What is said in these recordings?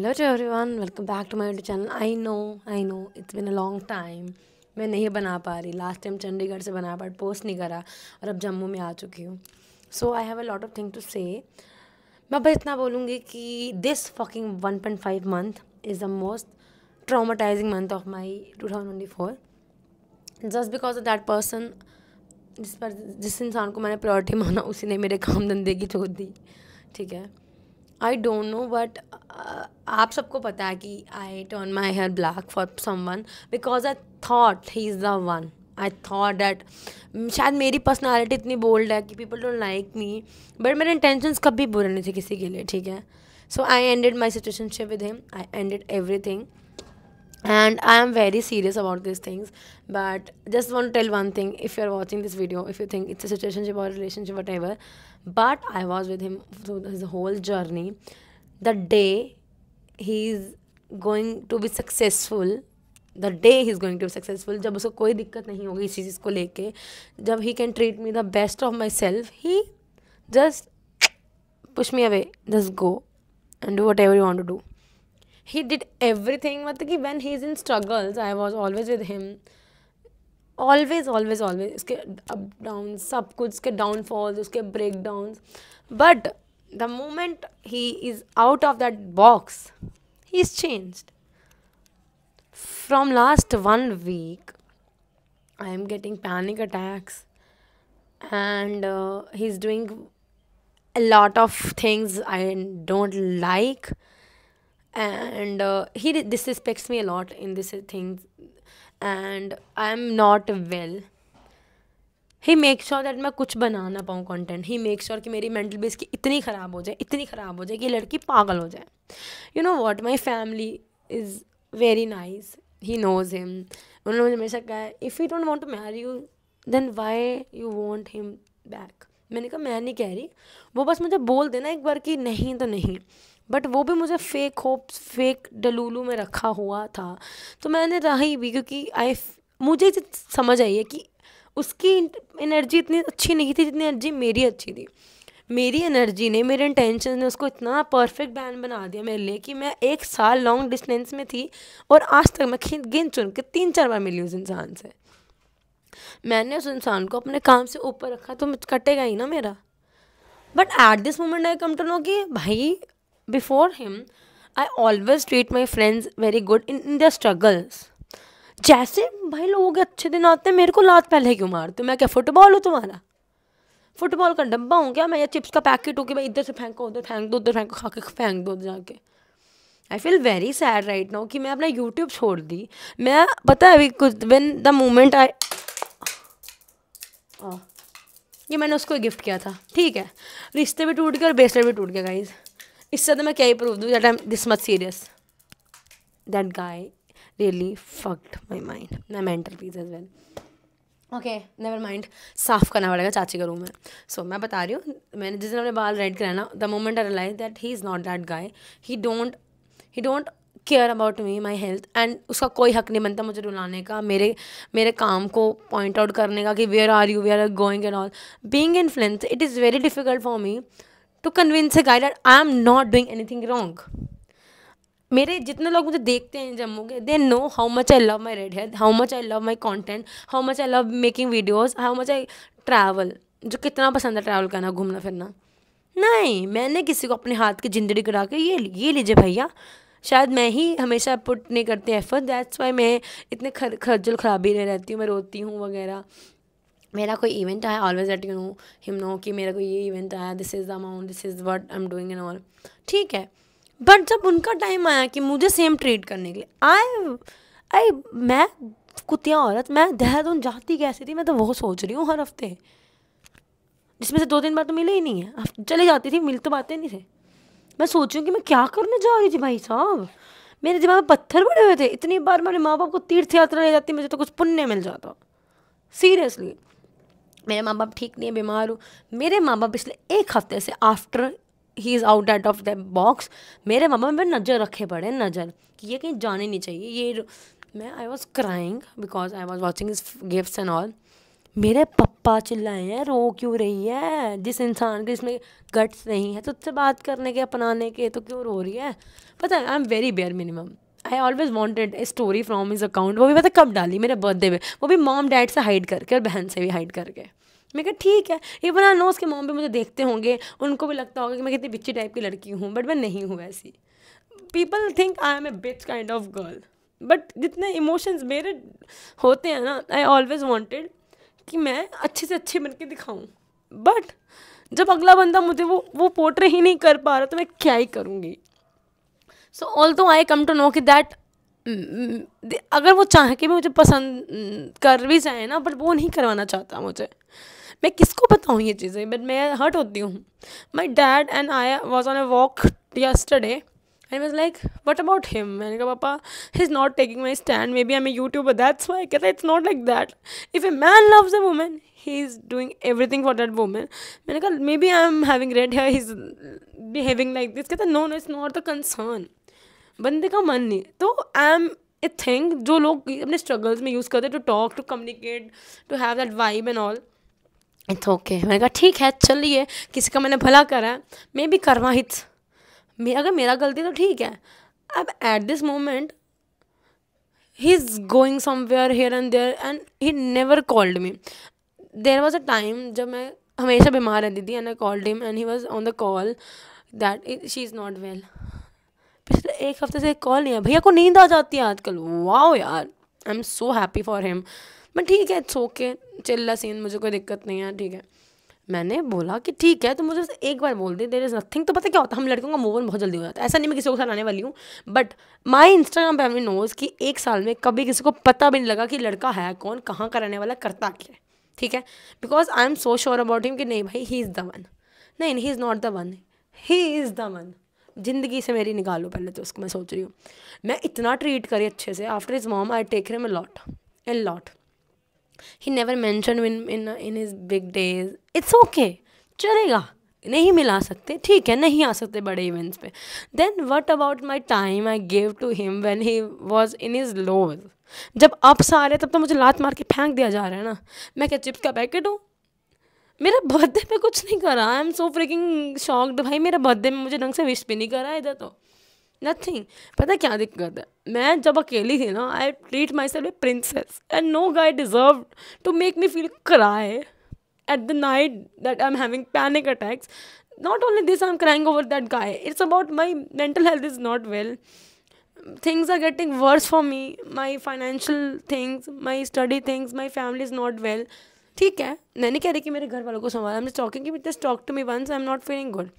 Hello to everyone, welcome back to my YouTube channel. I know it's been a long time. मैं नहीं बना पा रही। Last time Chandigarh से बना बट पोस्ट नहीं करा और अब जम्मू में आ चुकी हूँ। So I have a lot of thing to say. मैं बस इतना बोलूँगी कि this fucking 1.5 month is the most traumatising month of my 2024 just because of that person. जिस इंसान को मैंने प्रायोरिटी माना उसी ने मेरे काम धंधे की छोड़ दी। ठीक है, आई डोंट नो बट आप सबको पता है कि I turn my hair black for someone because I thought he is the one. I thought that शायद मेरी पर्सनैलिटी इतनी बोल्ड है कि people don't like me, but मेरे इंटेंशंस कभी बुरे नहीं थे किसी के लिए। ठीक है, so I ended my situationship with him, I ended everything and I am very serious about these things. But just want to tell one thing: if you are watching this video, if you think it's a situationship or a relationship, whatever, but I was with him through his whole journey. The day he's going to be successful, the day he's going to be successful, जब उसको कोई दिक्कत नहीं होगी इसी चीज़ को लेके, जब he can treat me the best of myself, he just push me away, just go and do whatever you want to do. He did everything, मतलब कि when he's in struggles I was always with him, always always always. उसके up down सब कुछ, उसके downfalls, उसके break downs, but the moment he is out of that box he's changed. From last 1 week I am getting panic attacks and he's doing a lot of things I don't like, and he disrespects me a lot in this things, and I am not well. He make sure that मैं कुछ बना ना पाऊँ content. ही make sure कि मेरी mental base की इतनी ख़राब हो जाए, इतनी ख़राब हो जाए कि लड़की पागल हो जाए. You know what, my family is very nice. He knows him. उन्होंने मुझे हमेशा कहा है if you don't want to marry you then why you want him back. मैंने कहा मैं नहीं कह रही, वो बस मुझे बोल देना एक बार कि नहीं तो नहीं. बट वो भी मुझे फेक होप्स, फेक डलूलू में रखा हुआ था, तो मैंने रही भी, क्योंकि मुझे समझ आई है कि उसकी एनर्जी इतनी अच्छी नहीं थी जितनी एनर्जी मेरी अच्छी थी. मेरी एनर्जी ने, मेरे इंटेंशन ने उसको इतना परफेक्ट बैंड बना दिया मेरे लिए कि मैं 1 साल लॉन्ग डिस्टेंस में थी और आज तक मैं गिन चुन के 3-4 बार मिली उस इंसान से. मैंने उस इंसान को अपने काम से ऊपर रखा तो कटेगा ही ना मेरा. But at this moment I come to know कि भाई before him I always treat my friends very good in their struggles. जैसे भाई लोगों के अच्छे दिन आते हैं, मेरे को लात पहले क्यों मारते हो? मैं क्या फुटबॉल हूँ तुम्हारा? फुटबॉल का डब्बा हूँ क्या मैं, या चिप्स का पैकेट हूँ कि भाई इधर से फेंको उधर फेंक दो, उधर फेंको, खा के फेंक दो जाके. I feel very sad right now कि मैं अपना यूट्यूब छोड़ दी. मैं पता है अभी कुछ व्हेन द मोमेंट आई, ये मैंने उसको गिफ्ट किया था. ठीक है, रिश्ते भी टूट गए और ब्रेसलेट भी टूट गया गाइज. इससे तो मैं क्या ही प्रूव दूँ that I am this much serious. That guy really fucked my mind, my mental peace as well. Okay, never mind, साफ़ करना पड़ेगा चाची का रूम है. सो मैं बता रही हूँ, मैंने जिस दिन अपने बाल रेड कराया ना, the moment I realize that he is not that guy. He don't care about me, my health, and उसका कोई हक नहीं बनता मुझे रुलाने का, मेरे काम को पॉइंट आउट करने का कि where are you, where are going and all. Being influence, it is very difficult for me to convince a guy that I am not doing anything wrong. मेरे जितने लोग मुझे देखते हैं जम्मू के, they know how much I love my red hair, how much I love my content, how much I love making videos, how much I travel. जो कितना पसंद है ट्रैवल करना, घूमना फिरना. नहीं, मैंने किसी को अपने हाथ की जिंदड़ी करा के ये लीजिए भैया. शायद मैं ही हमेशा पुट नहीं करती एफर्ट, दैट्स वाई मैं इतने खज्जल खराबी नहीं रहती हूँ, मैं रोती हूँ वगैरह. मेरा कोई इवेंट आया, always let you know him know कि मेरा कोई ये इवेंट आया, this is the amount, this is what I am doing and all. ठीक है, बट जब उनका टाइम आया कि मुझे सेम ट्रीट करने के लिए, मैं कुतिया औरत, मैं देहरादून जाती कैसी थी मैं तो वो सोच रही हूँ हर हफ्ते, जिसमें से 2-3 बार तो मिले ही नहीं है. चली जाती थी, मिल तो बातें नहीं थे. मैं सोच रही हूँ कि मैं क्या करने जा रही थी भाई साहब. मेरे दिमाग में पत्थर पड़े हुए थे. इतनी बार मेरे माँ बाप को तीर्थ यात्रा ले जाती, मुझे तो कुछ पुण्य मिल जाता. सीरियसली, मेरे माँ बाप ठीक नहीं है, बीमार हूँ. मेरे माँ बाप पिछले 1 हफ्ते से after he is out out of the box, मेरे माँ बाप में नज़र रखे पड़े, नज़र कि ये कहीं जाने नहीं चाहिए. मैं I was crying because I was watching his gifts and all. मेरे पापा चिल्लाए हैं, रो क्यों रही है, जिस इंसान के इसमें गट्स नहीं है तुझसे बात करने के, अपनाने के, तो क्यों रो रही है। पता है I am very bare minimum. I always wanted a story from his account, वो भी पता कब डाली, मेरे बर्थडे पे, वो भी मॉम डैड से हाइड करके और बहन से भी हाइड करके। मैं कहा ठीक है, ये बना नो उसके मॉम भी मुझे देखते होंगे, उनको भी लगता होगा कि मैं कितनी बिच्ची टाइप की लड़की हूँ, बट मैं नहीं हूँ ऐसी। People think I am a bitch kind of girl, but जितने इमोशंस मेरे होते हैं ना, आई ऑलवेज वॉन्टेड कि मैं अच्छे से अच्छे बन के दिखाऊँ, बट जब अगला बंदा मुझे वो पोर्ट्रे ही नहीं कर पा रहा तो मैं क्या ही करूँगी। So although I come to know कि दैट अगर वो चाह के भी मुझे पसंद कर भी जाए ना, बट वो नहीं करवाना चाहता मुझे। मैं किसको बताऊँ ये चीज़ें, बट मैं हर्ट होती हूँ। My dad and I was on a walk yesterday and was like, what about him? मैंने कहा पापा, he's not taking my stand, maybe I'm a YouTuber, that's why। कहता it's not like that, if a man loves a woman he's doing everything for that woman। मैंने कहा maybe I'm having red hair, he's behaving like this। कहता no no, it's not the concern, बंदे का मन नहीं। तो आई am a thing जो लोग अपने स्ट्रगल्स में यूज़ करते, to talk, to communicate, to have that vibe and all, it's okay. मैंने कहा ठीक है, चलिए, किसी का मैंने भला करा है, मे बी करवा हित, अगर मेरा गलती तो ठीक है। अब at this moment he is going somewhere here and there and he never called me. There was a time जब मैं हमेशा बीमार रहती थी and I called him and he was on the call that she is not well. पिछले एक हफ्ते से कॉल नहीं है, भैया को नींद आ जाती है आजकल। वाओ यार, I am so happy for him. But ठीक है, इट्स ओके, चिल्ला सीन, मुझे कोई दिक्कत नहीं है, ठीक है। मैंने बोला कि ठीक है, तो मुझे एक बार बोल दे, देयर इज़ नथिंग। तो पता क्या होता है, हम लड़कों का मूव ऑन बहुत जल्दी हो जाता है। ऐसा नहीं मैं किसी को सलाने वाली हूँ, but my Instagram family knows कि एक साल में कभी किसी को पता भी नहीं लगा कि लड़का है कौन, कहाँ का रहने वाला, करता क्या है, ठीक है। Because I am so sure about him कि नहीं भाई, ही इज़ द वन। नहीं, ही is not the one, he is the one. ज़िंदगी से मेरी निकालो पहले तो उसको, मैं सोच रही हूँ। मैं इतना ट्रीट करी अच्छे से, after his mom I take him a lot. He never mention in his big days, it's okay, चलेगा। नहीं मिला सकते, ठीक है, नहीं आ सकते बड़े इवेंट्स पे, then what about my time I give to him when he was in his lows. जब अप्स आ रहे तब तो मुझे लात मार के फेंक दिया जा रहा है ना। मैं क्या चिप्स का पैकेट हूँ? मेरा बर्थडे पे कुछ नहीं करा, I am so fricking shocked. भाई मेरा बर्थडे में मुझे ढंग से विश भी नहीं करा इधर तो, नथिंग। पता क्या दिक्कत है, मैं जब अकेली थी ना, I treat myself a princess and no guy deserve to make me feel cry at the night that I'm having panic attacks. Not only this, I'm crying over that guy. It's about my mental health is not well. Things are getting worse for me. My financial things, my study things, my family is not well. ठीक है, मैं नहीं कह रही कि मेरे घर वालों को संभाला, I'm just talking कि just talk to me once, I'm not feeling good.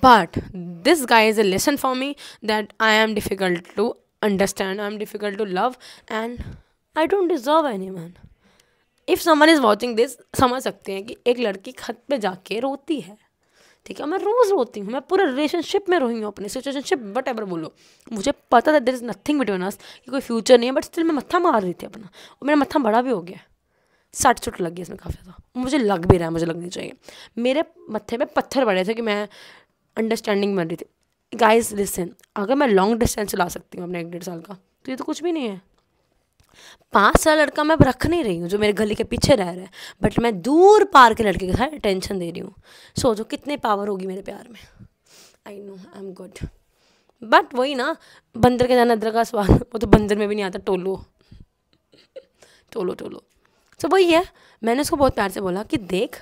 But this guy is a lesson for me that I am difficult to understand, I am difficult to love, and I don't deserve anyone. If someone is watching this, समझ सकते हैं कि एक लड़की खत पे जाके रोती है, ठीक है। मैं रोज़ रोती हूँ, मैं पूरे रिलेशनशिप में रोई हूँ, अपने सिचुएशनशिप वट एवर बोलो। मुझे पता था there is nothing between us, कि कोई फ्यूचर नहीं है, बट स्टिल मैं मत्था मार रही थी अपना, और मेरा मत्था बड़ा भी हो गया, सट सुट लग गई इसमें काफ़ी ज़्यादा, मुझे लग भी रहा है, मुझे लगनी चाहिए। मेरे मत्थे में पत्थर पड़े थे कि मैं अंडरस्टैंडिंग बन रही थी। गाइज लिसन, अगर मैं लॉन्ग डिस्टेंस चला सकती हूँ अपने 1-1.5 साल का, तो ये तो कुछ भी नहीं है। 5 साल लड़का मैं रख नहीं रही हूँ जो मेरे गली के पीछे रह रहा है, बट मैं दूर पार के लड़के के साथ अटेंशन दे रही हूँ। सोचो कितने पावर होगी मेरे प्यार में। I know I am good, but वही ना, बंदर के जाना अदरक का स्वाद, वो तो बंदर में भी नहीं आता, टोलो टोलो टोलो। तो वही है, मैंने उसको बहुत प्यार से बोला कि देख,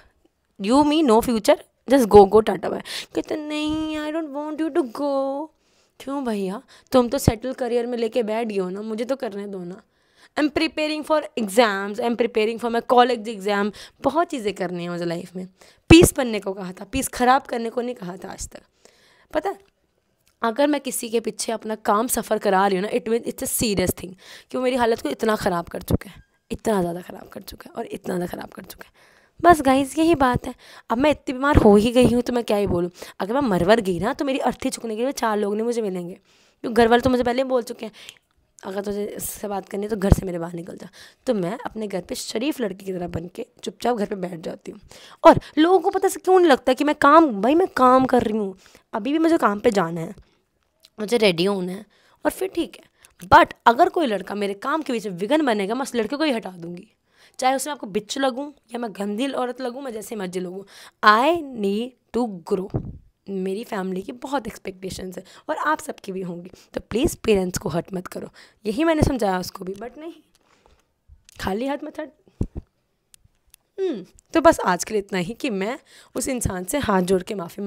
you me no future, just go tata bye. कहते नहीं, I don't want you to go. क्यों भैया, तुम तो सेटल करियर में लेके बैठ गए हो ना, मुझे तो करने दो ना। I am preparing for exams, I am preparing for my college exam, बहुत चीज़ें करनी है मुझे लाइफ में। पीस बनने को कहा था, पीस ख़राब करने को नहीं कहा था आज तक। पता है, अगर मैं किसी के पीछे अपना काम सफ़र करा रही हूँ ना, it mean it's a serious thing, कि वो मेरी हालत को इतना ख़राब कर चुका है, इतना ज़्यादा ख़राब कर चुका है, और इतना ज़्यादा ख़राब कर चुका है। बस गाइस, यही बात है। अब मैं इतनी बीमार हो ही गई हूँ तो मैं क्या ही बोलूँ। अगर मैं मरवर गई ना, तो मेरी अर्थी चुकने के लिए 4 लोग नहीं मुझे मिलेंगे, क्योंकि घर वाले तो मुझे पहले ही बोल चुके हैं, अगर तुझे इससे बात करनी है तो घर से मेरे बाहर निकल जा। तो मैं अपने घर पे शरीफ लड़की की तरह बन के चुपचाप घर पे बैठ जाती हूँ। और लोगों को पता से क्यों नहीं लगता कि मैं काम कर रही हूँ, अभी भी मुझे काम पे जाना है, मुझे रेडी होना है, और फिर ठीक है। बट अगर कोई लड़का मेरे काम के बीच में विघन बनेगा, मैं उस लड़के को ही हटा दूँगी, चाहे उसमें आपको बिच्चू लगूँ या मैं गंदी औरत लगूँ, मैं जैसे मर्जी लगूँ, आई नीड टू ग्रो। मेरी फैमिली की बहुत एक्सपेक्टेशंस है और आप सबकी भी होंगी, तो प्लीज़ पेरेंट्स को हर्ट मत करो। यही मैंने समझाया उसको भी, बट नहीं, खाली हाथ मत हट। तो बस आज के लिए इतना ही कि मैं उस इंसान से हाथ जोड़ के माफ़ी